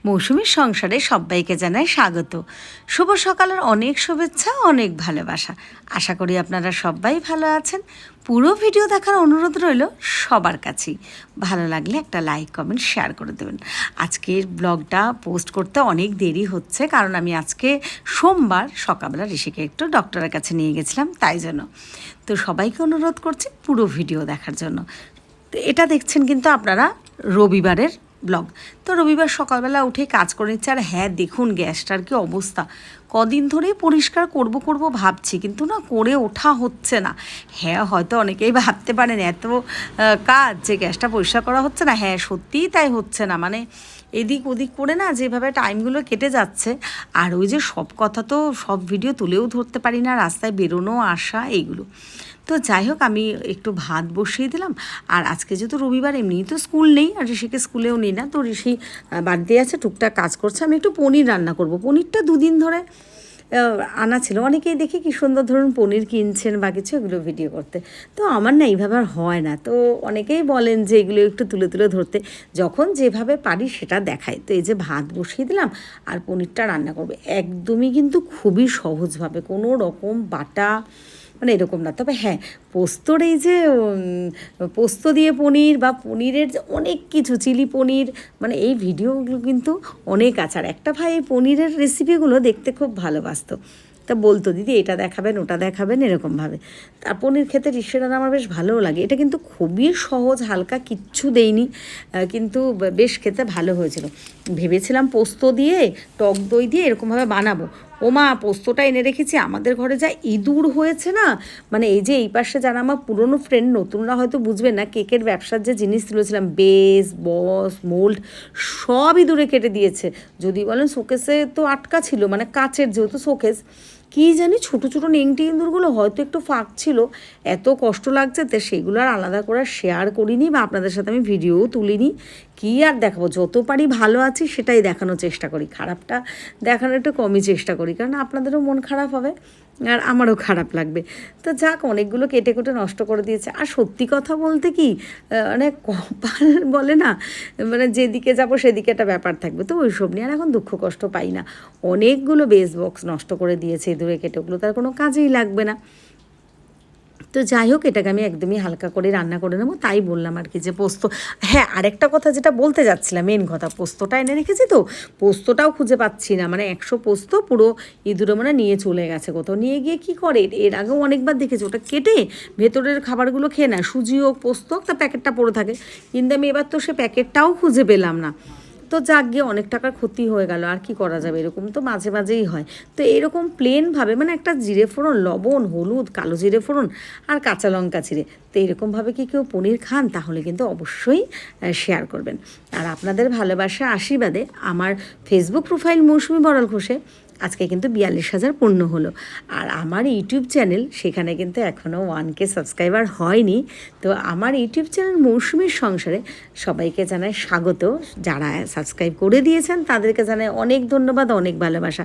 মৌসুমীর সংসারে সবাইকে জানাই স্বাগত। শুভ সকালের অনেক শুভেচ্ছা, অনেক ভালোবাসা। আশা করি আপনারা সবাই ভালো আছেন। পুরো ভিডিও দেখার অনুরোধ রইল সবার কাছেই। ভালো লাগলে একটা লাইক কমেন্ট শেয়ার করে দেবেন। আজকের ব্লগটা পোস্ট করতে অনেক দেরি হচ্ছে, কারণ আমি আজকে সোমবার সকালবেলা ঋষিকে একটু ডক্টরের কাছে নিয়ে গেছিলাম, তাই জন্য। তো সবাইকে অনুরোধ করছি পুরো ভিডিও দেখার জন্য। তো এটা দেখছেন কিন্তু আপনারা রবিবারের ব্লগ। তো রবিবার সকালবেলা উঠে কাজ করে নিচ্ছে। আর হ্যাঁ, দেখুন গ্যাসটার কি অবস্থা। কদিন ধরেই পরিষ্কার করব ভাবছি, কিন্তু না করে ওঠা হচ্ছে না। হ্যাঁ, হয়তো অনেকেই ভাবতে পারেন এত কাজ যে গ্যাসটা পরিষ্কার করা হচ্ছে না। হ্যাঁ, সত্যিই তাই হচ্ছে না। মানে এদিক ওদিক করে না যেভাবে টাইমগুলো কেটে যাচ্ছে। আর ওই যে সব কথা তো সব ভিডিও তুলেও ধরতে পারি না, রাস্তায় বেরোনো আসা এইগুলো। তো যাই হোক, আমি একটু ভাত বসিয়ে দিলাম। আর আজকে যেহেতু রবিবার, এমনিই তো স্কুল নেই, আর ঋষিকে স্কুলেও নেই না, তো ঋষি বাড়িতে আছে, টুকটাক কাজ করছে। আমি একটু পনির রান্না করব। পনিরটা দুদিন ধরে আনা ছিল। অনেকেই দেখি কী সুন্দর ধরুন পনির কিনছেন বা কিছু, এগুলো ভিডিও করতে। তো আমার না এইভাবে আর হয় না। তো অনেকেই বলেন যে এগুলো একটু তুলে তুলে ধরতে, যখন যেভাবে পারি সেটা দেখাই। তো এই যে ভাত বসিয়ে দিলাম আর পনিরটা রান্না করবে একদমই কিন্তু খুবই সহজভাবে, কোনো রকম বাটা মানে এরকম না। তবে হ্যাঁ, পোস্তর এই যে পোস্ত দিয়ে পনির বা পনিরের যে অনেক কিছু, চিলি পনির, মানে এই ভিডিওগুলো কিন্তু অনেক আছে। আর একটা ভাই এই পনিরের রেসিপিগুলো দেখতে খুব ভালোবাসতো। তা বলতো, দিদি এটা দেখাবেন ওটা দেখাবেন এরকমভাবে। আর পনির খেতে ঋষিরার আমার বেশ ভালোও লাগে। এটা কিন্তু খুবই সহজ, হালকা, কিচ্ছু দেইনি, কিন্তু বেশ খেতে ভালো হয়েছিল। ভেবেছিলাম পোস্ত দিয়ে টক দই দিয়ে এরকমভাবে বানাবো। ওমা, পোস্তটা এনে রেখেছি, আমাদের ঘরে যা ইঁদুর হয়েছে না। মানে এই যে এই পাশে যারা আমার পুরনো ফ্রেন্ড, নতুনরা হয়তো বুঝবেন না, কেকের ব্যবসার যে জিনিস তুলেছিলাম, বেস, বস, মোল্ড, সব ইঁদুরে কেটে দিয়েছে। যদি বলেন শোকেসে তো আটকা ছিল, মানে কাচের যেহেতু শোকেস, কী জানি ছোটো ছোটো নেংটি ইঁদুরগুলো হয়তো একটু ফাঁক ছিল। এত কষ্ট লাগছে, তো সেগুলো আর আলাদা করে শেয়ার করিনি বা আপনাদের সাথে আমি ভিডিওও তুলিনি। কী আর দেখাবো, যত পারি ভালো আছি সেটাই দেখানোর চেষ্টা করি, খারাপটা দেখানোর একটু কমই চেষ্টা করি, কারণ আপনাদেরও মন খারাপ হবে আর আমারও খারাপ লাগবে। তো যাক, অনেকগুলো কেটে কুটে নষ্ট করে দিয়েছে। আর সত্যি কথা বলতে কি, মানে কপাল বলে না, মানে যেদিকে যাবো সেদিকে একটা ব্যাপার থাকবে। তো ওইসব নিয়ে আর এখন দুঃখ কষ্ট পাই না। অনেকগুলো বেস বক্স নষ্ট করে দিয়েছে ইঁদুরে কেটে, ওগুলো তার কোনো কাজেই লাগবে না। তো যাই হোক, এটাকে আমি একদমই হালকা করে রান্না করে নেবো, তাই বললাম আর কি যে পোস্ত। হ্যাঁ, আরেকটা কথা যেটা বলতে যাচ্ছিলাম, মেন কথা, পোস্তটা এনে রেখেছি, তো পোস্তটাও খুঁজে পাচ্ছি না। মানে 100 পোস্ত পুরো ইঁদুরে মানে নিয়ে চলে গেছে কোথাও। নিয়ে গিয়ে কী করে, এর আগেও অনেকবার দেখেছি, ওটা কেটে ভেতরের খাবারগুলো খেয়ে নেয়, সুজি হোক পোস্ত হোক, তার প্যাকেটটা পড়ে থাকে। কিন্তু আমি এবার তো সে প্যাকেটটাও খুঁজে পেলাম না। তো যাক গিয়ে অনেক টাকার ক্ষতি হয়ে গেল, আর কি করা যাবে, এরকম তো মাঝে মাঝেই হয়। তো এরকম প্লেনভাবে, মানে একটা জিরে ফোড়ন, লবণ, হলুদ, কালো জিরে ফোড়ন আর কাঁচা লঙ্কা চিড়ে, তো এরকমভাবে কি কেউ পনির খান, তাহলে কিন্তু অবশ্যই শেয়ার করবেন। আর আপনাদের ভালোবাসা আশীর্বাদে আমার ফেসবুক প্রোফাইল মৌসুমী বড়াল ঘোষে আজকে কিন্তু 42,000 পূর্ণ হলো। আর আমার ইউটিউব চ্যানেল, সেখানে কিন্তু এখনও 1K সাবস্ক্রাইবার হয়নি। তো আমার ইউটিউব চ্যানেল মৌসুমীর সংসারে সবাইকে জানাই স্বাগত। যারা সাবস্ক্রাইব করে দিয়েছেন তাদেরকে জানাই অনেক ধন্যবাদ, অনেক ভালোবাসা।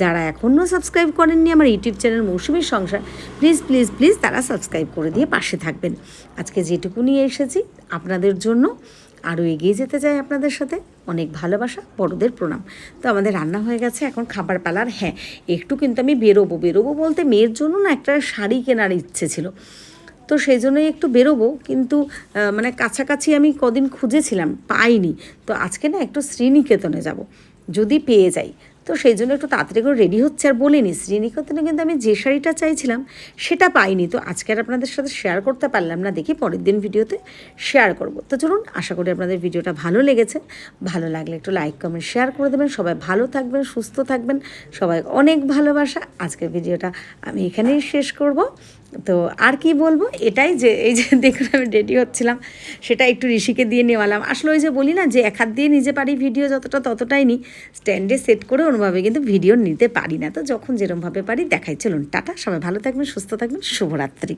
যারা এখনও সাবস্ক্রাইব করেননি আমার ইউটিউব চ্যানেল মৌসুমীর সংসার, প্লিজ প্লিজ প্লিজ তারা সাবস্ক্রাইব করে দিয়ে পাশে থাকবেন। আজকে যেটুকু নিয়ে এসেছি আপনাদের জন্য, আরও এগিয়ে যেতে চাই আপনাদের সাথে। অনেক ভালোবাসা, বড়দের প্রণাম। তো আমাদের রান্না হয়ে গেছে, এখন খাবার পালার। হ্যাঁ, একটু কিন্তু আমি বেরোবো বলতে মেয়ের জন্য না একটা শাড়ি কেনার ইচ্ছে ছিল, তো সেই জন্যই একটু বেরোবো। কিন্তু মানে কাছাকাছি আমি কদিন খুঁজেছিলাম, পাইনি। তো আজকে না একটু শ্রীনিকেতনে যাব, যদি পেয়ে যাই। তো সেই জন্য একটু তাড়াতাড়ি করে রেডি হচ্ছে। আর বলিনি, শ্রীনিকেতনে কিন্তু আমি যে শাড়িটা চাইছিলাম সেটা পাইনি। তো আজকে আর আপনাদের সাথে শেয়ার করতে পারলাম না, দেখি পরের দিন ভিডিওতে শেয়ার করব। তো চলুন, আশা করি আপনাদের ভিডিওটা ভালো লেগেছে। ভালো লাগলে একটু লাইক কমেন্ট শেয়ার করে দেবেন। সবাই ভালো থাকবেন, সুস্থ থাকবেন, সবাই অনেক ভালোবাসা। আজকের ভিডিওটা আমি এখানেই শেষ করব। তো আর কি বলবো, এটাই যে এই যে দেখুন আমি রেডি হচ্ছিলাম, সেটা একটু ঋষিকে দিয়ে নেওয়ালাম। আসলে ওই যে বলি না, যে এক হাত দিয়ে নিজে পারি ভিডিও যতটা ততটাই নিই, স্ট্যান্ডে সেট করে ওরমভাবে কিন্তু ভিডিও নিতে পারি না। তো যখন যেরমভাবে পারি দেখাই। চলুন, টাটা, সবাই ভালো থাকবেন, সুস্থ থাকবেন, শুভরাত্রি।